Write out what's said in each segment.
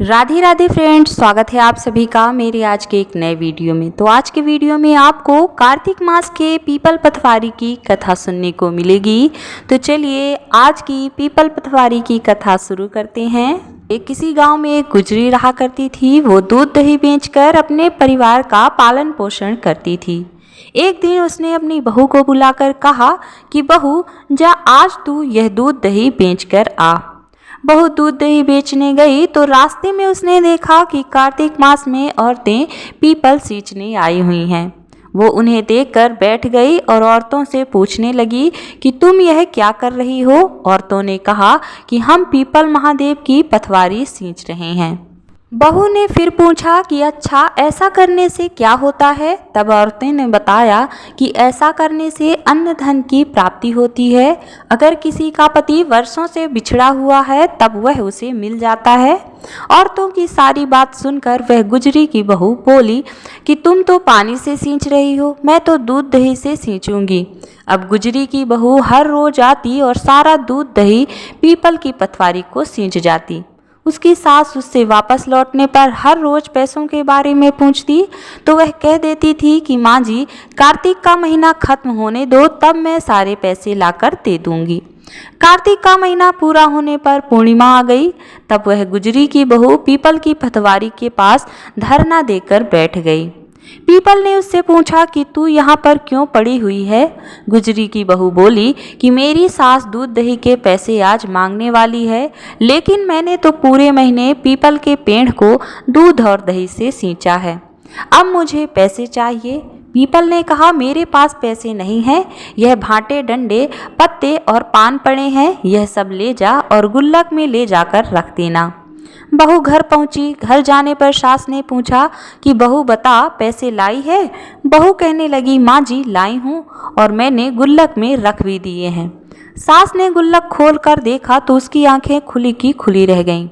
Radhe Radhe friends, स्वागत है आप सभी का मेरे आज के एक नए वीडियो में। तो आज के वीडियो में आपको कार्तिक मास के पीपल पथवारी की कथा सुनने को मिलेगी। तो चलिए आज की पीपल पथवारी की कथा शुरू करते हैं। एक किसी गांव में एक गुजरी रहा करती थी। वो दूध दही बेचकर अपने परिवार का पालन पोषण करती थी। एक दिन उसने अपनी बहू को बुलाकर कहा कि बहू, जा आज तू यह दूध दही बेचकर आ। बहू दूध दही बेचने गई तो रास्ते में उसने देखा कि कार्तिक मास में औरतें पीपल सींचने आई हुई हैं। वो उन्हें देखकर बैठ गई और औरतों से पूछने लगी कि तुम यह क्या कर रही हो। औरतों ने कहा कि हम पीपल महादेव की पथवारी सींच रहे हैं। बहू ने फिर पूछा कि अच्छा, ऐसा करने से क्या होता है। तब औरतें ने बताया कि ऐसा करने से अन्न धन की प्राप्ति होती है। अगर किसी का पति वर्षों से बिछड़ा हुआ है तब वह उसे मिल जाता है। औरतों की सारी बात सुनकर वह गुजरी की बहू बोली कि तुम तो पानी से सींच रही हो, मैं तो दूध दही से सींचूंगी। अब गुजरी की बहू हर रोज आती और सारा दूध दही पीपल की पथवारी को सींच जाती। उसकी सास उससे वापस लौटने पर हर रोज पैसों के बारे में पूछती तो वह कह देती थी कि माँ जी, कार्तिक का महीना खत्म होने दो, तब मैं सारे पैसे लाकर दे दूंगी। कार्तिक का महीना पूरा होने पर पूर्णिमा आ गई। तब वह गुजरी की बहू पीपल की पथवारी के पास धरना देकर बैठ गई। पीपल ने उससे पूछा कि तू यहाँ पर क्यों पड़ी हुई है। गुजरी की बहू बोली कि मेरी सास दूध दही के पैसे आज मांगने वाली है, लेकिन मैंने तो पूरे महीने पीपल के पेड़ को दूध और दही से सींचा है। अब मुझे पैसे चाहिए। पीपल ने कहा, मेरे पास पैसे नहीं हैं। यह भाटे, डंडे, पत्ते और पान पड़े हैं, यह सब ले जा और गुल्लक में ले जाकर रख देना। बहू घर पहुंची। घर जाने पर सास ने पूछा कि बहू बता, पैसे लाई है। बहू कहने लगी, माँ जी लाई हूँ और मैंने गुल्लक में रख भी दिए हैं। सास ने गुल्लक खोल कर देखा तो उसकी आंखें खुली की खुली रह गईं।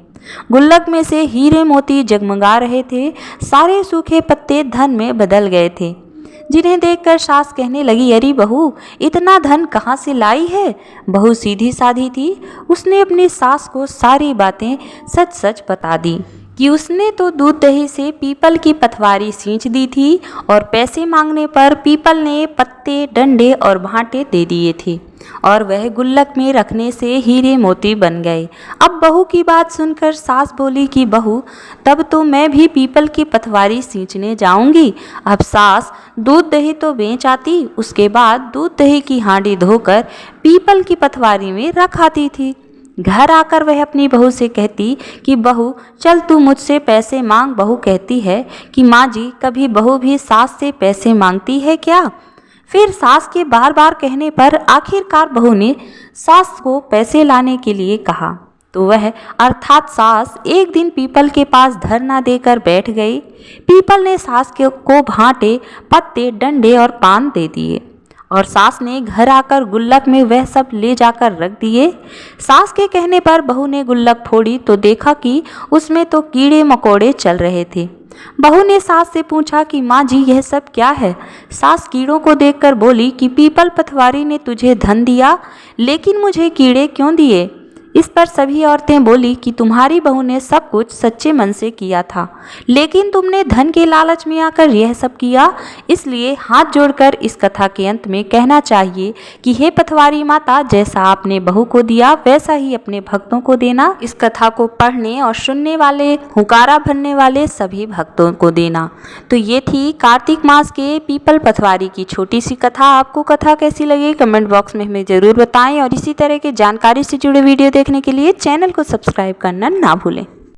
गुल्लक में से हीरे मोती जगमगा रहे थे। सारे सूखे पत्ते धन में बदल गए थे, जिन्हें देखकर सास कहने लगी, अरे बहू, इतना धन कहाँ से लाई है। बहू सीधी साधी थी। उसने अपनी सास को सारी बातें सच सच बता दी कि उसने तो दूध दही से पीपल की पथवारी सींच दी थी और पैसे मांगने पर पीपल ने पत्ते, डंडे और भांटे दे दिए थे और वह गुल्लक में रखने से हीरे मोती बन गए। अब बहू की बात सुनकर सास बोली कि बहू, तब तो मैं भी पीपल की पथवारी सींचने जाऊंगी। अब सास दूध दही तो बेच आती, उसके बाद दूध दही की हांडी धोकर पीपल की पथवारी में रख आती थी। घर आकर वह अपनी बहू से कहती कि बहू, चल तू मुझसे पैसे मांग। बहू कहती है कि माँ जी, कभी बहू भी सास से पैसे मांगती है क्या। फिर सास के बार बार कहने पर आखिरकार बहू ने सास को पैसे लाने के लिए कहा। तो वह अर्थात सास एक दिन पीपल के पास धरना देकर बैठ गई। पीपल ने सास को भांटे, पत्ते, डंडे और पान दे दिए और सास ने घर आकर गुल्लक में वह सब ले जाकर रख दिए। सास के कहने पर बहू ने गुल्लक फोड़ी तो देखा कि उसमें तो कीड़े मकोड़े चल रहे थे। बहू ने सास से पूछा कि माँ जी, यह सब क्या है। सास कीड़ों को देखकर बोली कि पीपल पथवारी ने तुझे धन दिया, लेकिन मुझे कीड़े क्यों दिए। इस पर सभी औरतें बोली कि तुम्हारी बहू ने सब कुछ सच्चे मन से किया था, लेकिन तुमने धन के लालच में आकर यह सब किया। इसलिए हाथ जोड़कर इस कथा के अंत में कहना चाहिए कि हे पथवारी माता, जैसा आपने बहू को दिया वैसा ही अपने भक्तों को देना। इस कथा को पढ़ने और सुनने वाले, हुंकारा भरने वाले सभी भक्तों को देना। तो ये थी कार्तिक मास के पीपल पथवारी की छोटी सी कथा। आपको कथा कैसी लगी कमेंट बॉक्स में हमें ज़रूर बताएं और इसी तरह के जानकारी से जुड़े वीडियो देखने के लिए चैनल को सब्सक्राइब करना ना भूलें।